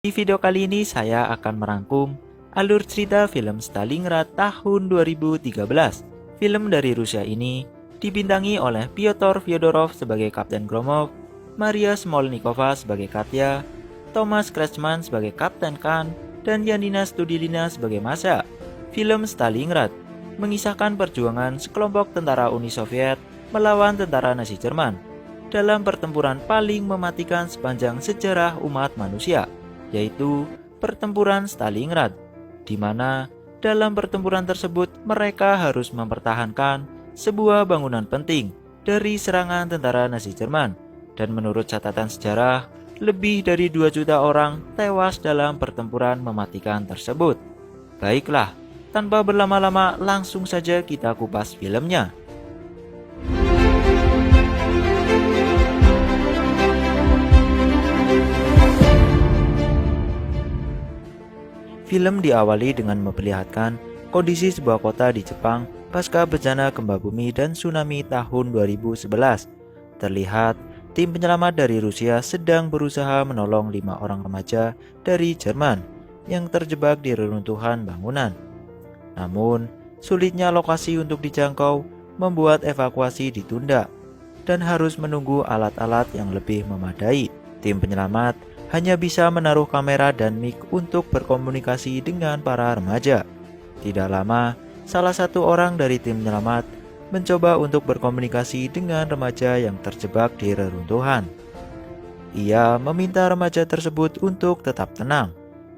Di video kali ini saya akan merangkum alur cerita film Stalingrad tahun 2013. Film dari Rusia ini dibintangi oleh Pyotr Fyodorov sebagai Kapten Gromov, Maria Smolnikova sebagai Katya, Thomas Kretschmann sebagai Kapten Khan, dan Yanina Studilina sebagai Masha. Film Stalingrad mengisahkan perjuangan sekelompok tentara Uni Soviet melawan tentara Nazi Jerman dalam pertempuran paling mematikan sepanjang sejarah umat manusia, yaitu pertempuran Stalingrad, di mana dalam pertempuran tersebut mereka harus mempertahankan sebuah bangunan penting dari serangan tentara Nazi Jerman, dan menurut catatan sejarah, lebih dari 2 juta orang tewas dalam pertempuran mematikan tersebut. Baiklah, tanpa berlama-lama langsung saja kita kupas filmnya. Film diawali dengan memperlihatkan kondisi sebuah kota di Jepang pasca bencana gempa bumi dan tsunami tahun 2011. Terlihat tim penyelamat dari Rusia sedang berusaha menolong 5 orang remaja dari Jerman yang terjebak di reruntuhan bangunan. Namun, sulitnya lokasi untuk dijangkau membuat evakuasi ditunda dan harus menunggu alat-alat yang lebih memadai. Tim penyelamat hanya bisa menaruh kamera dan mic untuk berkomunikasi dengan para remaja. Tidak lama, salah satu orang dari tim penyelamat mencoba untuk berkomunikasi dengan remaja yang terjebak di reruntuhan. Ia meminta remaja tersebut untuk tetap tenang.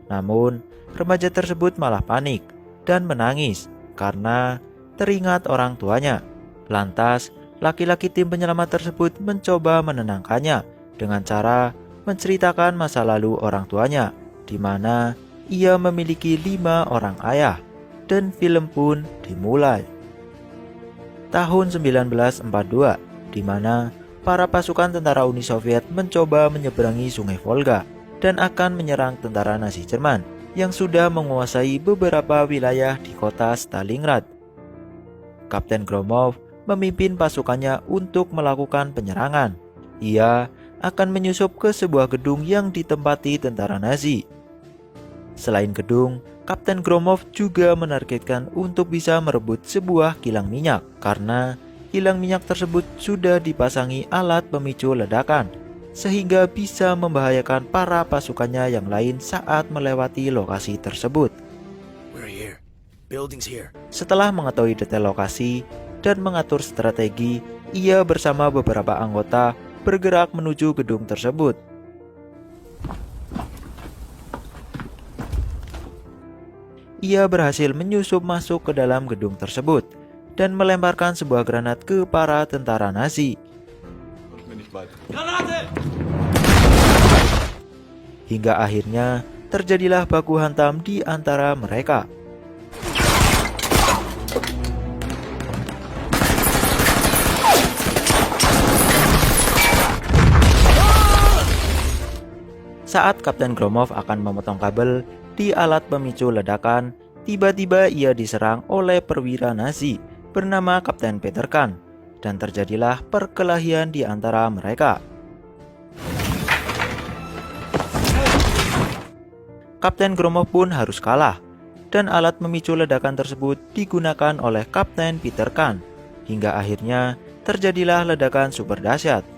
Namun, remaja tersebut malah panik dan menangis karena teringat orang tuanya. Lantas, laki-laki tim penyelamat tersebut mencoba menenangkannya dengan cara menceritakan masa lalu orang tuanya, di mana ia memiliki 5 orang ayah, dan film pun dimulai. Tahun 1942, di mana para pasukan tentara Uni Soviet mencoba menyeberangi Sungai Volga dan akan menyerang tentara Nazi Jerman yang sudah menguasai beberapa wilayah di kota Stalingrad. Kapten Gromov memimpin pasukannya untuk melakukan penyerangan. Ia akan menyusup ke sebuah gedung yang ditempati tentara Nazi. Selain gedung, Kapten Gromov juga menargetkan untuk bisa merebut sebuah kilang minyak karena kilang minyak tersebut sudah dipasangi alat pemicu ledakan sehingga bisa membahayakan para pasukannya yang lain saat melewati lokasi tersebut. Setelah mengetahui detail lokasi dan mengatur strategi, ia bersama beberapa anggota bergerak menuju gedung tersebut. Ia berhasil menyusup masuk ke dalam gedung tersebut dan melemparkan sebuah granat ke para tentara Nazi. Hingga akhirnya terjadilah baku hantam di antara mereka. Saat Kapten Gromov akan memotong kabel di alat pemicu ledakan, tiba-tiba ia diserang oleh perwira Nazi bernama Kapten Peter Khan, dan terjadilah perkelahian di antara mereka. Kapten Gromov pun harus kalah, dan alat pemicu ledakan tersebut digunakan oleh Kapten Peter Khan, hingga akhirnya terjadilah ledakan super dahsyat.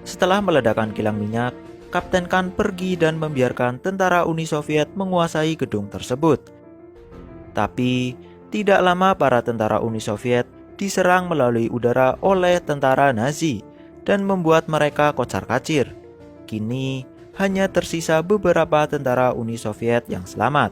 Setelah meledakkan kilang minyak, Kapten Khan pergi dan membiarkan tentara Uni Soviet menguasai gedung tersebut. Tapi, tidak lama para tentara Uni Soviet diserang melalui udara oleh tentara Nazi dan membuat mereka kocar-kacir. Kini, hanya tersisa beberapa tentara Uni Soviet yang selamat.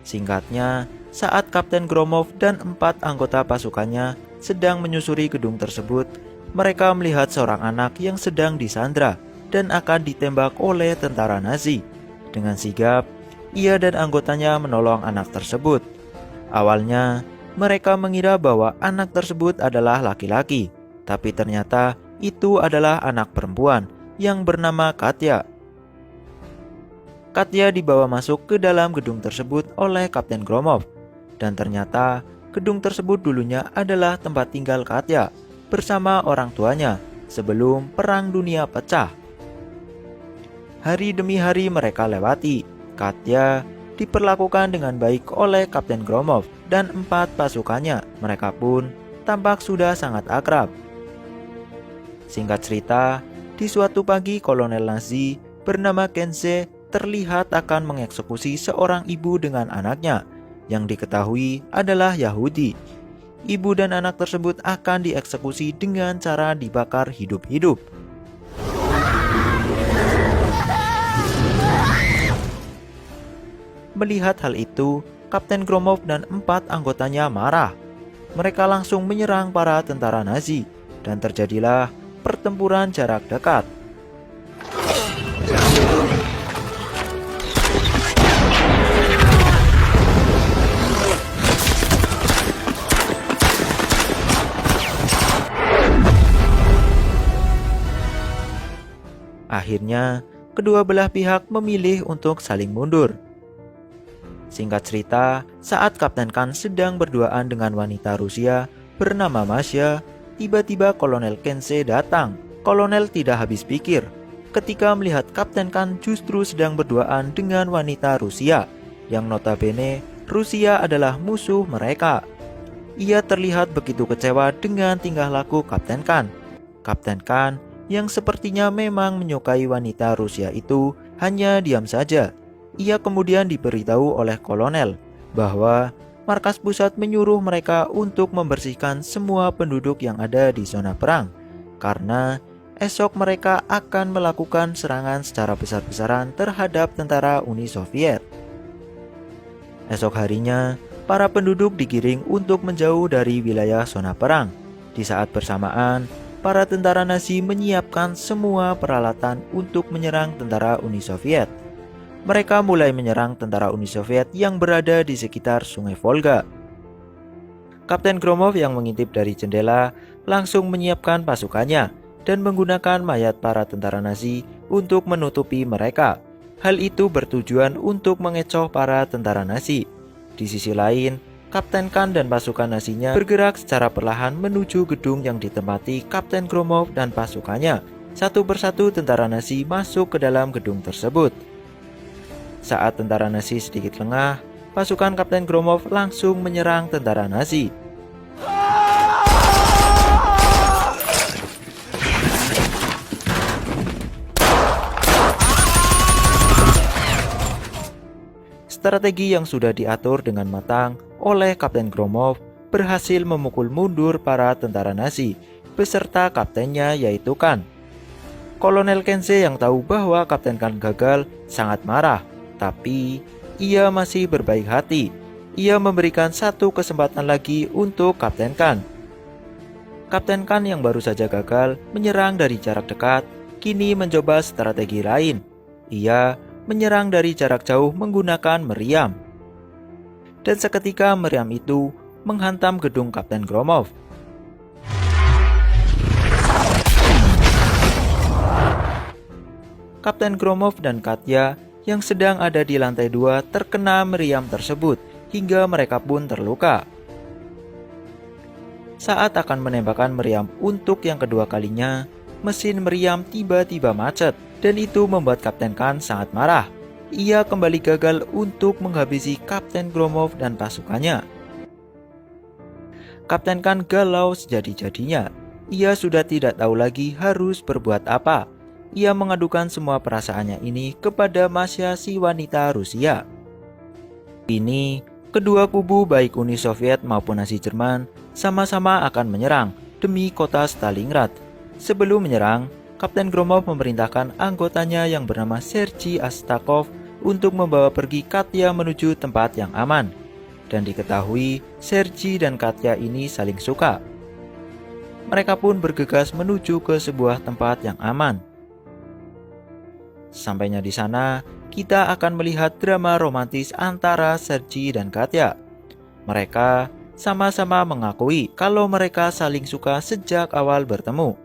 Singkatnya, saat Kapten Gromov dan 4 anggota pasukannya sedang menyusuri gedung tersebut, mereka melihat seorang anak yang sedang disandra dan akan ditembak oleh tentara Nazi. Dengan sigap, ia dan anggotanya menolong anak tersebut. Awalnya, mereka mengira bahwa anak tersebut adalah laki-laki, tapi ternyata itu adalah anak perempuan yang bernama Katya. Katya dibawa masuk ke dalam gedung tersebut oleh Kapten Gromov, dan ternyata gedung tersebut dulunya adalah tempat tinggal Katya bersama orang tuanya sebelum Perang Dunia pecah. Hari demi hari mereka lewati. Katya diperlakukan dengan baik oleh Kapten Gromov dan 4 pasukannya. Mereka pun tampak sudah sangat akrab. Singkat cerita, di suatu pagi kolonel Nazi bernama Kenze terlihat akan mengeksekusi seorang ibu dengan anaknya yang diketahui adalah Yahudi. Ibu dan anak tersebut akan dieksekusi dengan cara dibakar hidup-hidup. Melihat hal itu, Kapten Gromov dan 4 anggotanya marah. Mereka langsung menyerang para tentara Nazi dan terjadilah pertempuran jarak dekat. Akhirnya, kedua belah pihak memilih untuk saling mundur. Singkat cerita, saat Kapten Khan sedang berduaan dengan wanita Rusia bernama Masya, tiba-tiba Kolonel Kenze datang. Kolonel tidak habis pikir ketika melihat Kapten Khan justru sedang berduaan dengan wanita Rusia, yang notabene Rusia adalah musuh mereka. Ia terlihat begitu kecewa dengan tingkah laku Kapten Khan. Kapten Khan yang sepertinya memang menyukai wanita Rusia itu hanya diam saja. Ia kemudian diberitahu oleh kolonel bahwa markas pusat menyuruh mereka untuk membersihkan semua penduduk yang ada di zona perang, karena esok mereka akan melakukan serangan secara besar-besaran terhadap tentara Uni Soviet. Esok harinya, para penduduk digiring untuk menjauh dari wilayah zona perang. Di saat bersamaan, para tentara Nazi menyiapkan semua peralatan untuk menyerang tentara Uni Soviet. Mereka mulai menyerang tentara Uni Soviet yang berada di sekitar Sungai Volga. Kapten Gromov yang mengintip dari jendela langsung menyiapkan pasukannya dan menggunakan mayat para tentara Nazi untuk menutupi mereka. Hal itu bertujuan untuk mengecoh para tentara Nazi. Di sisi lain, Kapten Khan dan pasukan Nazinya bergerak secara perlahan menuju gedung yang ditempati Kapten Gromov dan pasukannya. Satu persatu tentara Nazi masuk ke dalam gedung tersebut. Saat tentara Nazi sedikit lengah, pasukan Kapten Gromov langsung menyerang tentara Nazi. Strategi yang sudah diatur dengan matang oleh Kapten Gromov berhasil memukul mundur para tentara Nazi beserta kaptennya yaitu Khan. Kolonel Kenze yang tahu bahwa Kapten Khan gagal sangat marah. Tapi, ia masih berbaik hati. Ia memberikan satu kesempatan lagi untuk Kapten Khan. Kapten Khan yang baru saja gagal menyerang dari jarak dekat, kini mencoba strategi lain. Ia menyerang dari jarak jauh menggunakan meriam. Dan seketika meriam itu menghantam gedung Kapten Gromov. Kapten Gromov dan Katya yang sedang ada di lantai 2 terkena meriam tersebut hingga mereka pun terluka. Saat akan menembakkan meriam untuk yang kedua kalinya, mesin meriam tiba-tiba macet dan itu membuat Kapten Khan sangat marah. Ia kembali gagal untuk menghabisi Kapten Gromov dan pasukannya. Kapten Khan galau sejadi-jadinya. Ia sudah tidak tahu lagi harus berbuat apa. Ia mengadukan semua perasaannya ini kepada Masya, si wanita Rusia. Kini, kedua kubu baik Uni Soviet maupun Nazi Jerman sama-sama akan menyerang demi kota Stalingrad. Sebelum menyerang, Kapten Gromov memerintahkan anggotanya yang bernama Sergei Astakov untuk membawa pergi Katya menuju tempat yang aman. Dan diketahui Sergei dan Katya ini saling suka. Mereka pun bergegas menuju ke sebuah tempat yang aman. Sampainya di sana, kita akan melihat drama romantis antara Sergei dan Katya. Mereka sama-sama mengakui kalau mereka saling suka sejak awal bertemu.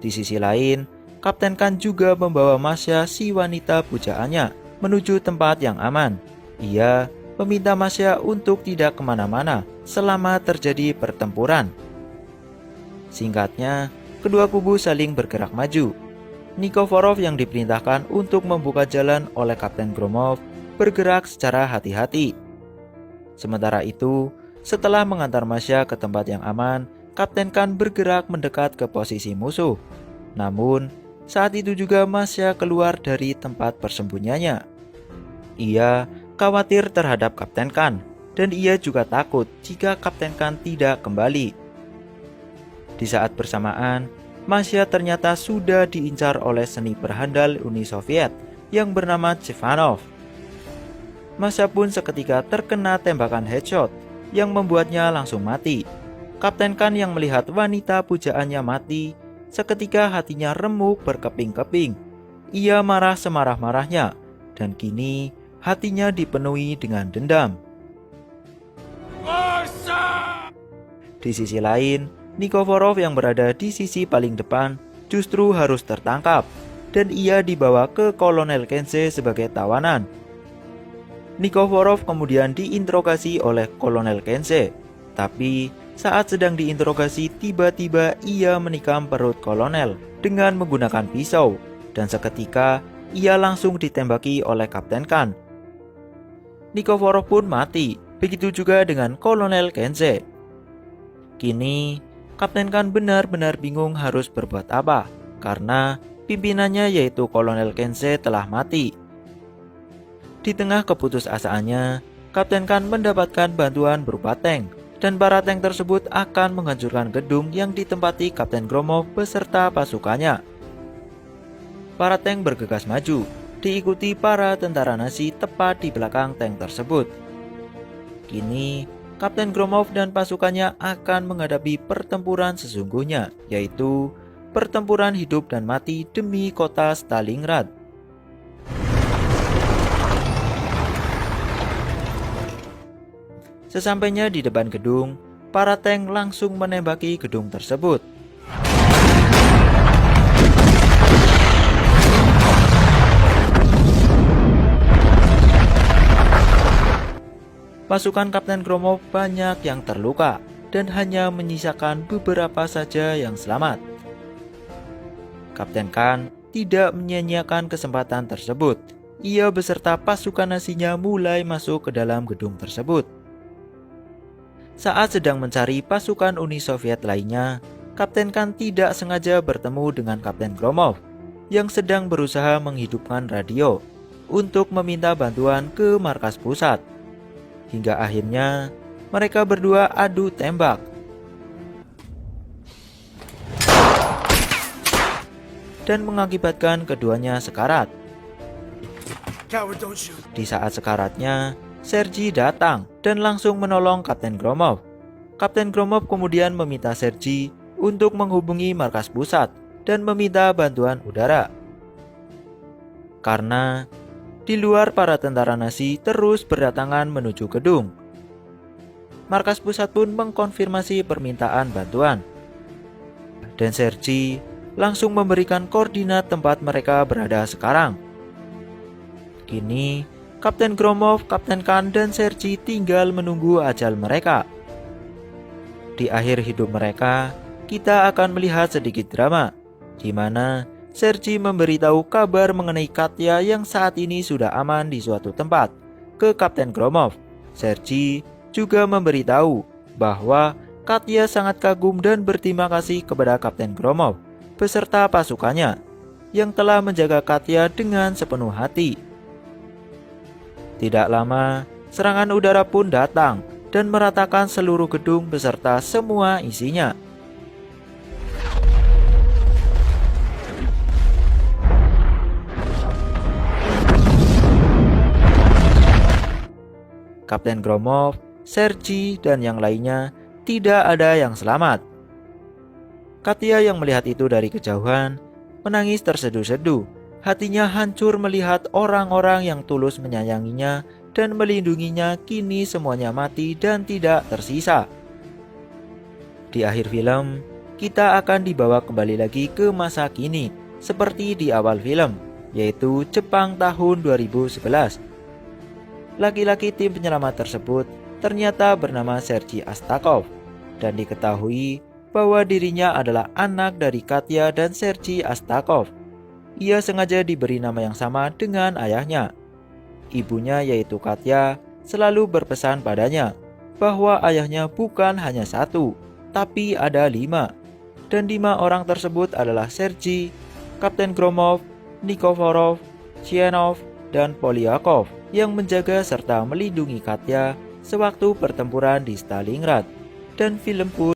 Di sisi lain, Kapten Khan juga membawa Masya, si wanita pujaannya, menuju tempat yang aman. Ia meminta Masya untuk tidak kemana-mana selama terjadi pertempuran. Singkatnya, kedua kubu saling bergerak maju. Nikiforov yang diperintahkan untuk membuka jalan oleh Kapten Gromov bergerak secara hati-hati. Sementara itu, setelah mengantar Masya ke tempat yang aman, Kapten Khan bergerak mendekat ke posisi musuh. Namun, saat itu juga Masya keluar dari tempat persembunyiannya. Ia khawatir terhadap Kapten Khan, dan ia juga takut jika Kapten Khan tidak kembali. Di saat bersamaan, Masya ternyata sudah diincar oleh sniper handal Uni Soviet yang bernama Chevanov. Masya pun seketika terkena tembakan headshot yang membuatnya langsung mati. Kapten Khan yang melihat wanita pujaannya mati, seketika hatinya remuk berkeping-keping. Ia marah semarah-marahnya, dan kini hatinya dipenuhi dengan dendam. Di sisi lain, Nikiforov yang berada di sisi paling depan justru harus tertangkap, dan ia dibawa ke Kolonel Kense sebagai tawanan. Nikiforov kemudian diinterogasi oleh Kolonel Kense, tapi saat sedang diinterogasi tiba-tiba ia menikam perut kolonel dengan menggunakan pisau, dan seketika ia langsung ditembaki oleh Kapten Khan. Nikiforov pun mati, begitu juga dengan Kolonel Kense. Kini, Kapten Khan benar-benar bingung harus berbuat apa, karena pimpinannya yaitu Kolonel Kense telah mati. Di tengah keputusasaannya, Kapten Khan mendapatkan bantuan berupa tank, dan para tank tersebut akan menghancurkan gedung yang ditempati Kapten Gromov beserta pasukannya. Para tank bergegas maju, diikuti para tentara Nazi tepat di belakang tank tersebut. Kini, Kapten Gromov dan pasukannya akan menghadapi pertempuran sesungguhnya, yaitu pertempuran hidup dan mati demi kota Stalingrad. Sesampainya di depan gedung, para tank langsung menembaki gedung tersebut. Pasukan Kapten Gromov banyak yang terluka dan hanya menyisakan beberapa saja yang selamat. Kapten Khan tidak menyia-nyiakan kesempatan tersebut. Ia beserta pasukan Nazinya mulai masuk ke dalam gedung tersebut. Saat sedang mencari pasukan Uni Soviet lainnya, Kapten Khan tidak sengaja bertemu dengan Kapten Gromov yang sedang berusaha menghidupkan radio untuk meminta bantuan ke markas pusat. Hingga akhirnya mereka berdua adu tembak. Dan mengakibatkan keduanya sekarat. Di saat sekaratnya, Sergei datang dan langsung menolong Kapten Gromov. Kapten Gromov kemudian meminta Sergei untuk menghubungi markas pusat dan meminta bantuan udara. Karena di luar para tentara Nazi terus berdatangan menuju gedung. Markas pusat pun mengkonfirmasi permintaan bantuan. Dan Sergei langsung memberikan koordinat tempat mereka berada sekarang. Kini, Kapten Gromov, Kapten Khan, dan Sergei tinggal menunggu ajal mereka. Di akhir hidup mereka, kita akan melihat sedikit drama, di mana Sergei memberitahu kabar mengenai Katya yang saat ini sudah aman di suatu tempat ke Kapten Gromov. Sergei juga memberitahu bahwa Katya sangat kagum dan berterima kasih kepada Kapten Gromov beserta pasukannya yang telah menjaga Katya dengan sepenuh hati. Tidak lama, serangan udara pun datang dan meratakan seluruh gedung beserta semua isinya. Kapten Gromov, Sergei, dan yang lainnya tidak ada yang selamat. Katya yang melihat itu dari kejauhan menangis terseduh-seduh. Hatinya hancur melihat orang-orang yang tulus menyayanginya dan melindunginya kini semuanya mati dan tidak tersisa. Di akhir film, kita akan dibawa kembali lagi ke masa kini seperti di awal film, yaitu Jepang tahun 2011. Laki-laki tim penyelamat tersebut ternyata bernama Sergei Astakov dan diketahui bahwa dirinya adalah anak dari Katya dan Sergei Astakov. Ia sengaja diberi nama yang sama dengan ayahnya. Ibunya yaitu Katya selalu berpesan padanya bahwa ayahnya bukan hanya satu, tapi ada 5. Dan 5 orang tersebut adalah Sergei, Kapten Gromov, Nikiforov, Chienov, dan Polyakov yang menjaga serta melindungi Katya sewaktu pertempuran di Stalingrad. Dan film pun